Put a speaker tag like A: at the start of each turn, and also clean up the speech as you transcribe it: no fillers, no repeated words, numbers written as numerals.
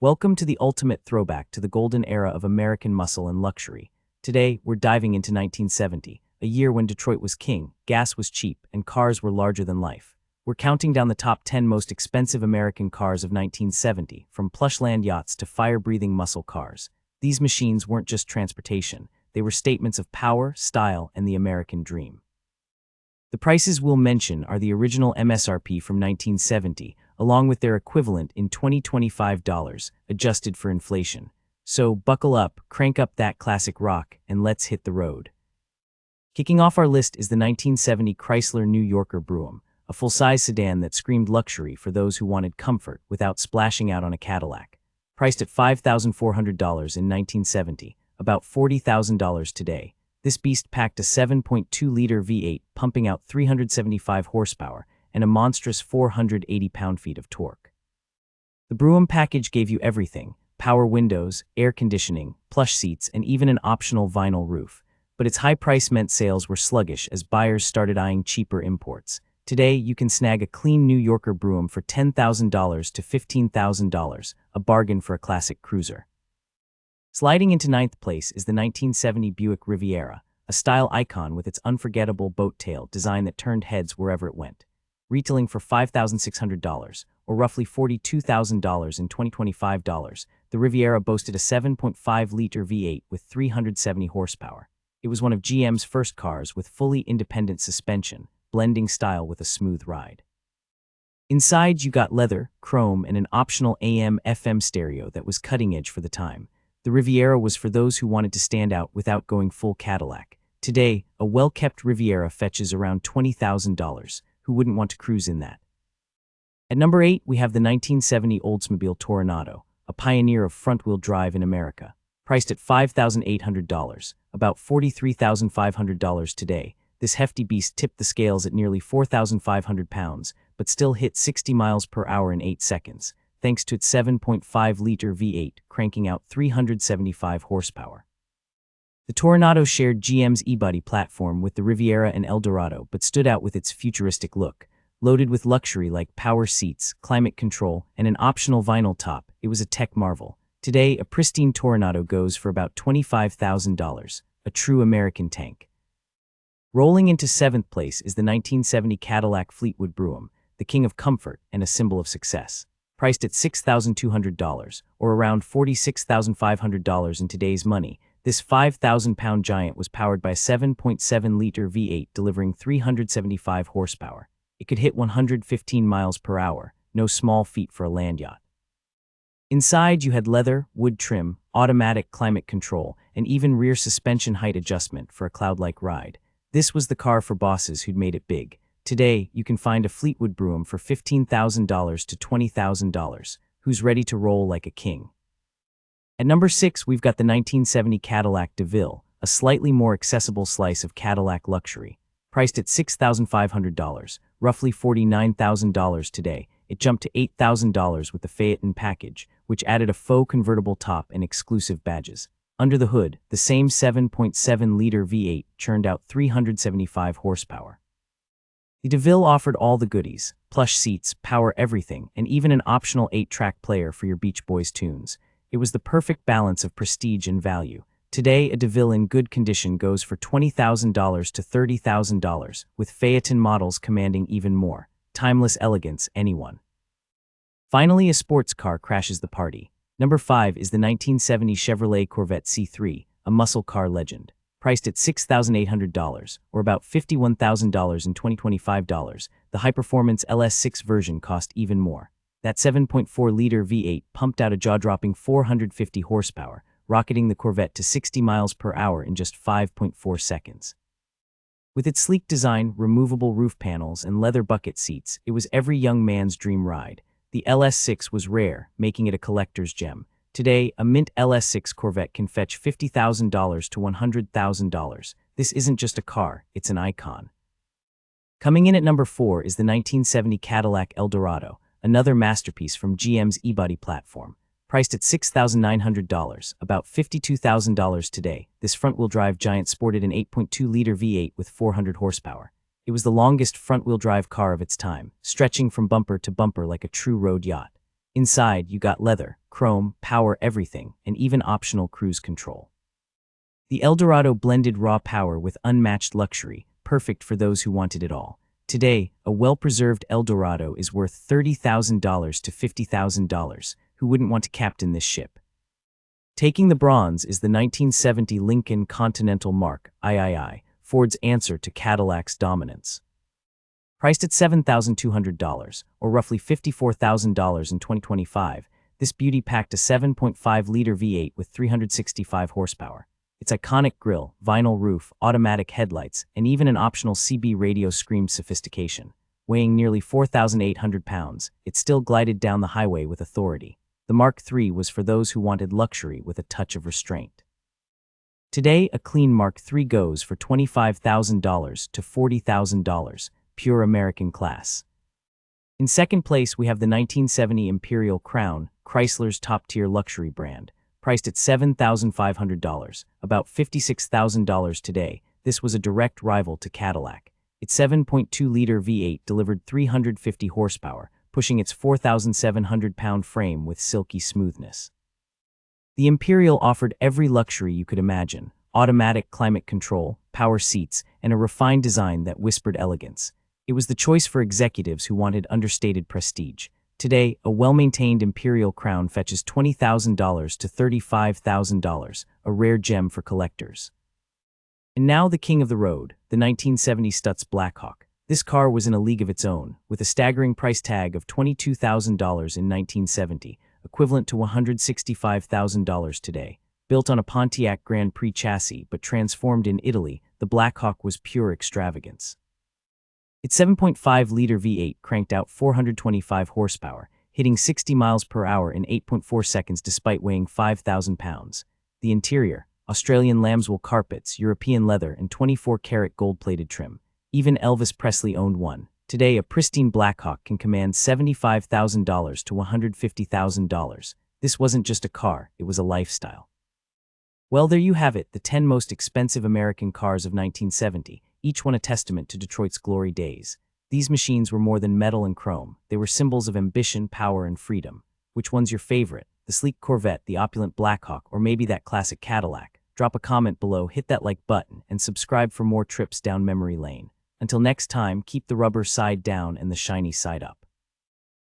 A: Welcome to the ultimate throwback to the golden era of American muscle and luxury. Today, we're diving into 1970, a year when Detroit was king, gas was cheap, and cars were larger than life. We're counting down the top 10 most expensive American cars of 1970, from plushland yachts to fire-breathing muscle cars. These machines weren't just transportation, they were statements of power, style, and the American dream. The prices we'll mention are the original MSRP from 1970, along with their equivalent in 2025 dollars, adjusted for inflation. So buckle up, crank up that classic rock, and let's hit the road. Kicking off our list is the 1970 Chrysler New Yorker Brougham, a full-size sedan that screamed luxury for those who wanted comfort without splashing out on a Cadillac. Priced at $5,400 in 1970, about $40,000 today, this beast packed a 7.2-liter V8 pumping out 375 horsepower and a monstrous 480 pound-feet of torque. The Brougham package gave you everything: power windows, air conditioning, plush seats, and even an optional vinyl roof. But its high price meant sales were sluggish as buyers started eyeing cheaper imports. Today, you can snag a clean New Yorker Brougham for $10,000 to $15,000, a bargain for a classic cruiser. Sliding into ninth place is the 1970 Buick Riviera, a style icon with its unforgettable boat tail design that turned heads wherever it went. Retailing for $5,600, or roughly $42,000 in 2025 dollars, the Riviera boasted a 7.5-liter V8 with 370 horsepower. It was one of GM's first cars with fully independent suspension, blending style with a smooth ride. Inside, you got leather, chrome, and an optional AM/FM stereo that was cutting edge for the time. The Riviera was for those who wanted to stand out without going full Cadillac. Today, a well-kept Riviera fetches around $20,000. Who wouldn't want to cruise in that? At number 8, we have the 1970 Oldsmobile Toronado, a pioneer of front-wheel drive in America. Priced at $5,800, about $43,500 today, this hefty beast tipped the scales at nearly 4,500 pounds, but still hit 60 miles per hour in 8 seconds, thanks to its 7.5-liter V8 cranking out 375 horsepower. The Toronado shared GM's E-Body platform with the Riviera and Eldorado, but stood out with its futuristic look. Loaded with luxury like power seats, climate control, and an optional vinyl top, it was a tech marvel. Today, a pristine Toronado goes for about $25,000, a true American tank. Rolling into 7th place is the 1970 Cadillac Fleetwood Brougham, the king of comfort and a symbol of success. Priced at $6,200, or around $46,500 in today's money, this 5,000-pound giant was powered by a 7.7-liter V8 delivering 375 horsepower. It could hit 115 miles per hour, no small feat for a land yacht. Inside, you had leather, wood trim, automatic climate control, and even rear suspension height adjustment for a cloud-like ride. This was the car for bosses who'd made it big. Today, you can find a Fleetwood Brougham for $15,000 to $20,000, who's ready to roll like a king. At number 6, we've got the 1970 Cadillac DeVille, a slightly more accessible slice of Cadillac luxury. Priced at $6,500, roughly $49,000 today, it jumped to $8,000 with the Phaeton package, which added a faux convertible top and exclusive badges. Under the hood, the same 7.7-liter V8 churned out 375 horsepower. The DeVille offered all the goodies: plush seats, power everything, and even an optional 8-track player for your Beach Boys tunes. It was the perfect balance of prestige and value. Today, a DeVille in good condition goes for $20,000 to $30,000, with Phaeton models commanding even more. Timeless elegance, anyone. Finally, a sports car crashes the party. Number 5 is the 1970 Chevrolet Corvette C3, a muscle car legend. Priced at $6,800, or about $51,000 in 2025 dollars, the high-performance LS6 version cost even more. That 7.4-liter V8 pumped out a jaw-dropping 450 horsepower, rocketing the Corvette to 60 miles per hour in just 5.4 seconds. With its sleek design, removable roof panels, and leather bucket seats, it was every young man's dream ride. The LS6 was rare, making it a collector's gem. Today, a mint LS6 Corvette can fetch $50,000 to $100,000. This isn't just a car, it's an icon. Coming in at number 4 is the 1970 Cadillac Eldorado, another masterpiece from GM's E-Body platform. Priced at $6,900, about $52,000 today, this front-wheel drive giant sported an 8.2-liter V8 with 400 horsepower. It was the longest front-wheel drive car of its time, stretching from bumper to bumper like a true road yacht. Inside, you got leather, chrome, power everything, and even optional cruise control. The Eldorado blended raw power with unmatched luxury, perfect for those who wanted it all. Today, a well-preserved Eldorado is worth $30,000 to $50,000. Who wouldn't want to captain this ship? Taking the bronze is the 1970 Lincoln Continental Mark III, Ford's answer to Cadillac's dominance. Priced at $7,200, or roughly $54,000 in 2025, this beauty packed a 7.5-liter V8 with 365 horsepower. Its iconic grille, vinyl roof, automatic headlights, and even an optional CB radio screamed sophistication. Weighing nearly 4,800 pounds, it still glided down the highway with authority. The Mark III was for those who wanted luxury with a touch of restraint. Today, a clean Mark III goes for $25,000 to $40,000, pure American class. In second place, we have the 1970 Imperial Crown, Chrysler's top-tier luxury brand. Priced at $7,500, about $56,000 today, this was a direct rival to Cadillac. Its 7.2-liter V8 delivered 350 horsepower, pushing its 4,700-pound frame with silky smoothness. The Imperial offered every luxury you could imagine: automatic climate control, power seats, and a refined design that whispered elegance. It was the choice for executives who wanted understated prestige. Today, a well-maintained Imperial Crown fetches $20,000 to $35,000, a rare gem for collectors. And now the king of the road, the 1970 Stutz Blackhawk. This car was in a league of its own, with a staggering price tag of $22,000 in 1970, equivalent to $165,000 today. Built on a Pontiac Grand Prix chassis but transformed in Italy, the Blackhawk was pure extravagance. Its 7.5-liter V8 cranked out 425 horsepower, hitting 60 miles per hour in 8.4 seconds despite weighing 5,000 pounds. The interior: Australian lambswool carpets, European leather, and 24-karat gold-plated trim. Even Elvis Presley owned one. Today, a pristine Blackhawk can command $75,000 to $150,000. This wasn't just a car, it was a lifestyle. Well, there you have it, the 10 most expensive American cars of 1970. Each one a testament to Detroit's glory days. These machines were more than metal and chrome. They were symbols of ambition, power, and freedom. Which one's your favorite? The sleek Corvette, the opulent Blackhawk, or maybe that classic Cadillac? Drop a comment below, hit that like button, and subscribe for more trips down memory lane. Until next time, keep the rubber side down and the shiny side up.